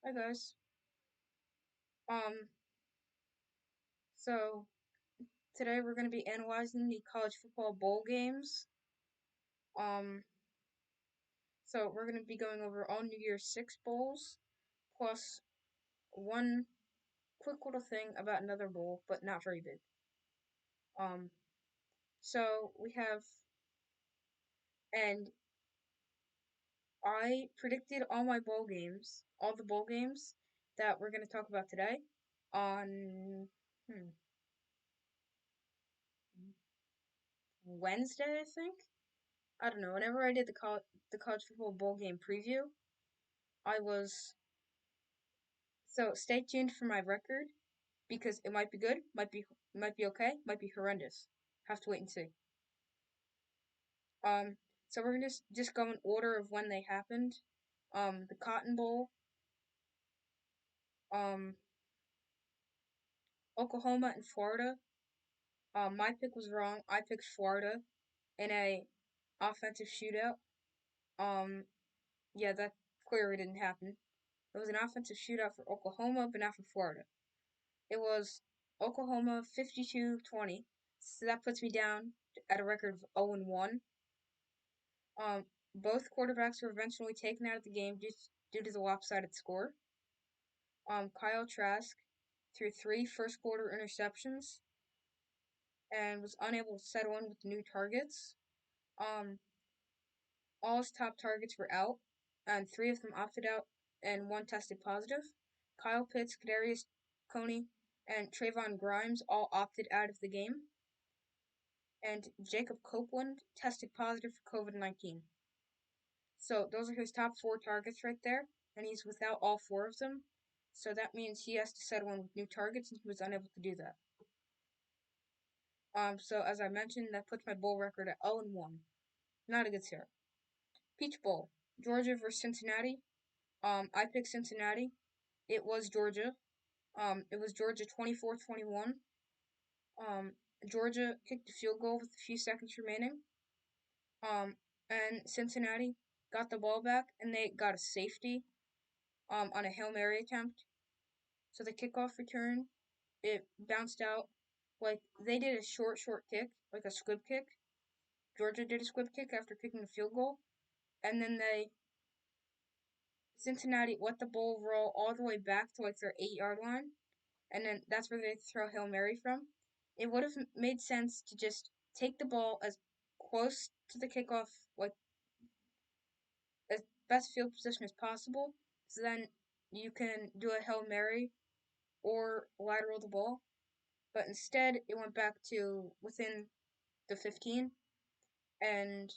Hi guys. Um, so today we're going to be analyzing the college football bowl games. Um, so we're going to be going over all New Year's Six bowls, plus one quick little thing about another bowl, but not very big. Um, so we have, and I predicted all my bowl games, all the bowl games that we're going to talk about today on Wednesday, I think. I don't know. Whenever I did the college football bowl game preview, I was so stay tuned for my record because it might be good, might be okay, might be horrendous. Have to wait and see. Um, so we're gonna just go in order of when they happened. The Cotton Bowl, um, Oklahoma and Florida. My pick was wrong. I picked Florida in a offensive shootout. Um, yeah, that clearly didn't happen. It was an offensive shootout for Oklahoma, but not for Florida. It was Oklahoma 52-20. So that puts me down at a record of 0-1. Both quarterbacks were eventually taken out of the game due to the lopsided score. Kyle Trask threw three first quarter interceptions and was unable to settle in with new targets. Um, all his top targets were out, and three of them opted out, and one tested positive. Kyle Pitts, Kadarius Coney, and Trayvon Grimes all opted out of the game, and Jacob Copeland tested positive for COVID-19. So those are his top four targets right there, and he's without all four of them. So that means he has to settle in with new targets, and he was unable to do that. So as I mentioned, that puts my bowl record at 0-1. Not a good start. Peach Bowl, Georgia versus Cincinnati. I picked Cincinnati. It was Georgia. It was Georgia 24-21. Georgia kicked a field goal with a few seconds remaining. And Cincinnati got the ball back, and they got a safety on a Hail Mary attempt. So the kickoff return, it bounced out. Like, they did a short kick, like a squib kick. Georgia did a squib kick after kicking a field goal. And then Cincinnati let the ball roll all the way back to like their 8-yard line. And then that's where they throw Hail Mary from. It would have made sense to just take the ball as close to the kickoff, like as best field position as possible. So then you can do a Hail Mary or lateral the ball. But instead, it went back to within the 15, and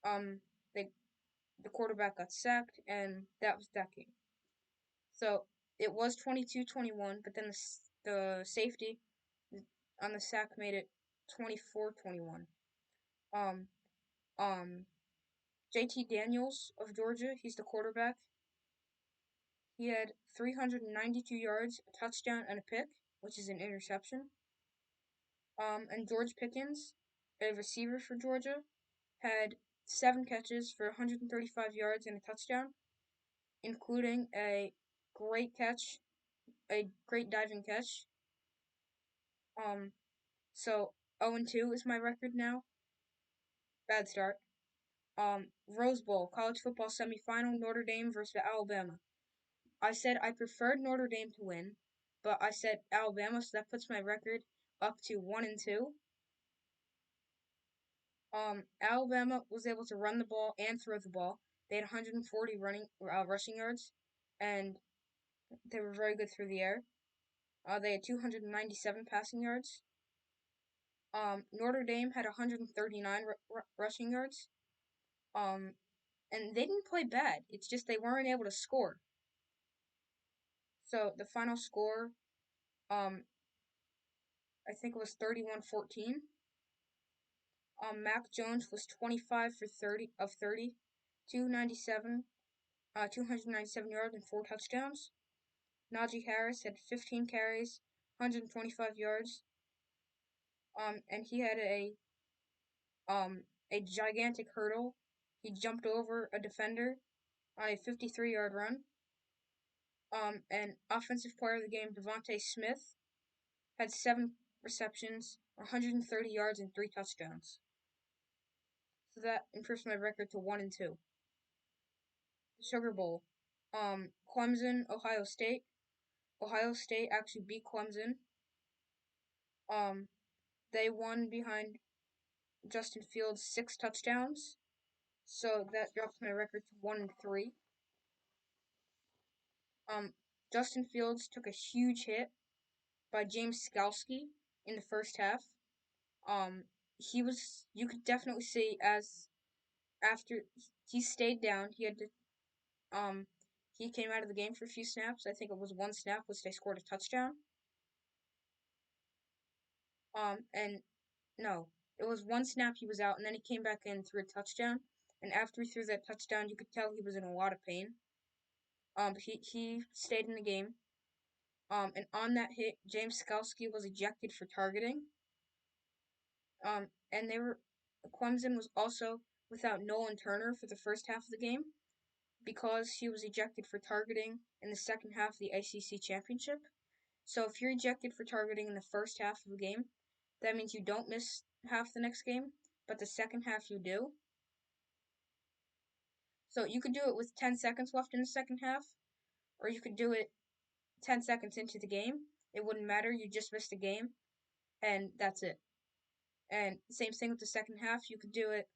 um, they, the quarterback got sacked, and that was that game. So it was 22-21, but then the safety on the sack made it 24-21. Um, um, JT Daniels of Georgia, he's the quarterback. He had 392 yards, a touchdown, and a pick, which is an interception. And George Pickens, a receiver for Georgia, had 7 catches for 135 yards and a touchdown, including a great catch, a great diving catch. Um, so 0-2 is my record now. Bad start. Rose Bowl, college football semifinal, Notre Dame versus Alabama. I said I preferred Notre Dame to win, but I said Alabama, so that puts my record up to 1-2. Alabama was able to run the ball and throw the ball. They had 140 rushing yards, and they were very good through the air. They had 297 passing yards. Notre Dame had 139 rushing yards. And they didn't play bad. It's just they weren't able to score. So the final score, I think it was 31-14. Mac Jones was 25 for 30 of 30, 297 yards and 4 touchdowns. Najee Harris had 15 carries, 125 yards. And he had a gigantic hurdle. He jumped over a defender on a 53-yard run. And offensive player of the game, Devontae Smith, had 7 receptions, 130 yards, and 3 touchdowns. So that improves my record to 1-2. The Sugar Bowl. Clemson, Ohio State. Ohio State actually beat Clemson. They won behind Justin Fields 6 touchdowns. So that drops my record to 1-3. Justin Fields took a huge hit by James Skalski in the first half. You could definitely see as after he stayed down, he came out of the game for a few snaps. I think it was one snap, which they scored a touchdown. And no, it was one snap he was out, and then he came back in and threw a touchdown. And after he threw that touchdown, you could tell he was in a lot of pain. But he stayed in the game. And on that hit, James Skalski was ejected for targeting. And Clemson was also without Nolan Turner for the first half of the game because he was ejected for targeting in the second half of the ACC championship. So if you're ejected for targeting in the first half of the game, that means you don't miss half the next game, but the second half you do. So you could do it with 10 seconds left in the second half, or you could do it 10 seconds into the game. It wouldn't matter, you just missed a game, and that's it. And same thing with the second half, you could do it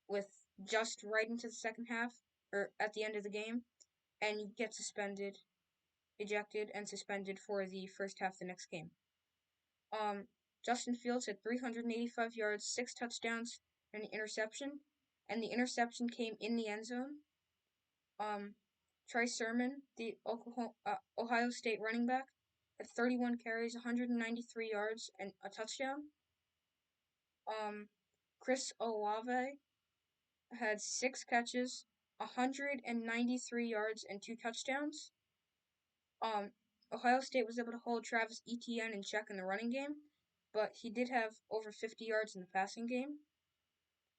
with just right into the second half, or at the end of the game, and you get ejected, and suspended for the first half of the next game. Justin Fields had 385 yards, 6 touchdowns, and an interception, and the interception came in the end zone. Trey Sermon, the Ohio State running back, had 31 carries, 193 yards, and a touchdown. Chris Olave had 6 catches, 193 yards, and 2 touchdowns. Ohio State was able to hold Travis Etienne in check in the running game, but he did have over 50 yards in the passing game.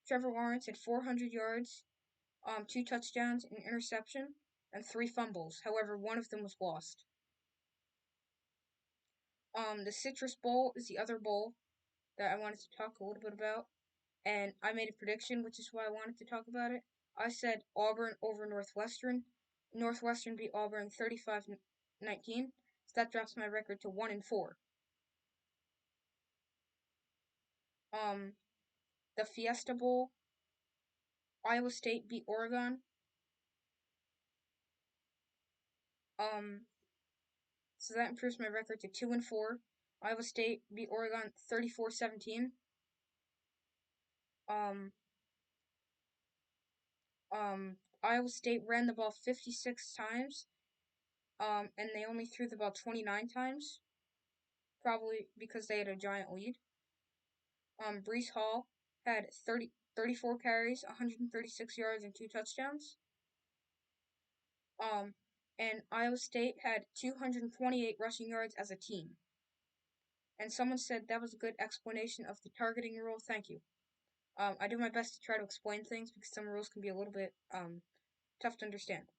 Trevor Lawrence had 400 yards, 2 touchdowns, an interception, and 3 fumbles. However, one of them was lost. The Citrus Bowl is the other bowl that I wanted to talk a little bit about, and I made a prediction, which is why I wanted to talk about it. I said Auburn over Northwestern. Northwestern beat Auburn 35-19, so that drops my record to 1-4. The Fiesta Bowl, Iowa State beat Oregon. So that improves my record to 2-4. Iowa State beat Oregon 34-17. Iowa State ran the ball 56 times, and they only threw the ball 29 times, probably because they had a giant lead. Breece Hall had 34 carries, 136 yards, and 2 touchdowns. And Iowa State had 228 rushing yards as a team. And someone said that was a good explanation of the targeting rule. Thank you. I do my best to try to explain things because some rules can be a little bit tough to understand.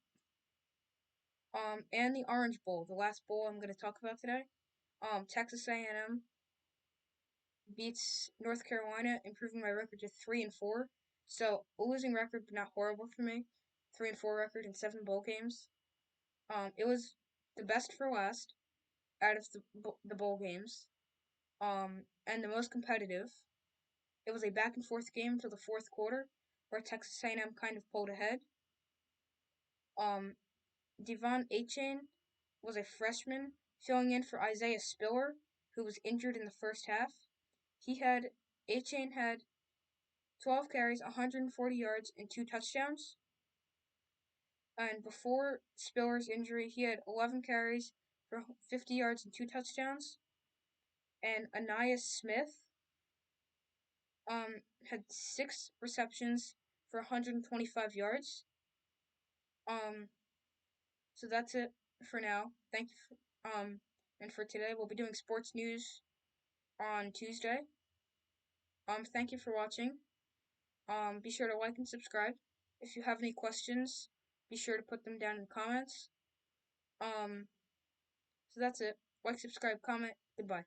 And the Orange Bowl, the last bowl I'm going to talk about today. Texas A&M beats North Carolina, improving my record to 3-4. So a losing record, but not horrible for me. 3-4 record in 7 bowl games. It was the best for last out of the bowl games. And the most competitive. It was a back and forth game until the fourth quarter, where Texas A&M kind of pulled ahead. Devon Achane was a freshman filling in for Isaiah Spiller, who was injured in the first half. Achane had 12 carries, 140 yards, and 2 touchdowns. And before Spiller's injury, he had 11 carries for 50 yards and 2 touchdowns. And Anais Smith had 6 receptions for 125 yards. So that's it for now. Thank you. And for today, we'll be doing sports news on Tuesday. Thank you for watching. Be sure to like and subscribe. If you have any questions, be sure to put them down in the comments. So that's it. Like, subscribe, comment. Goodbye.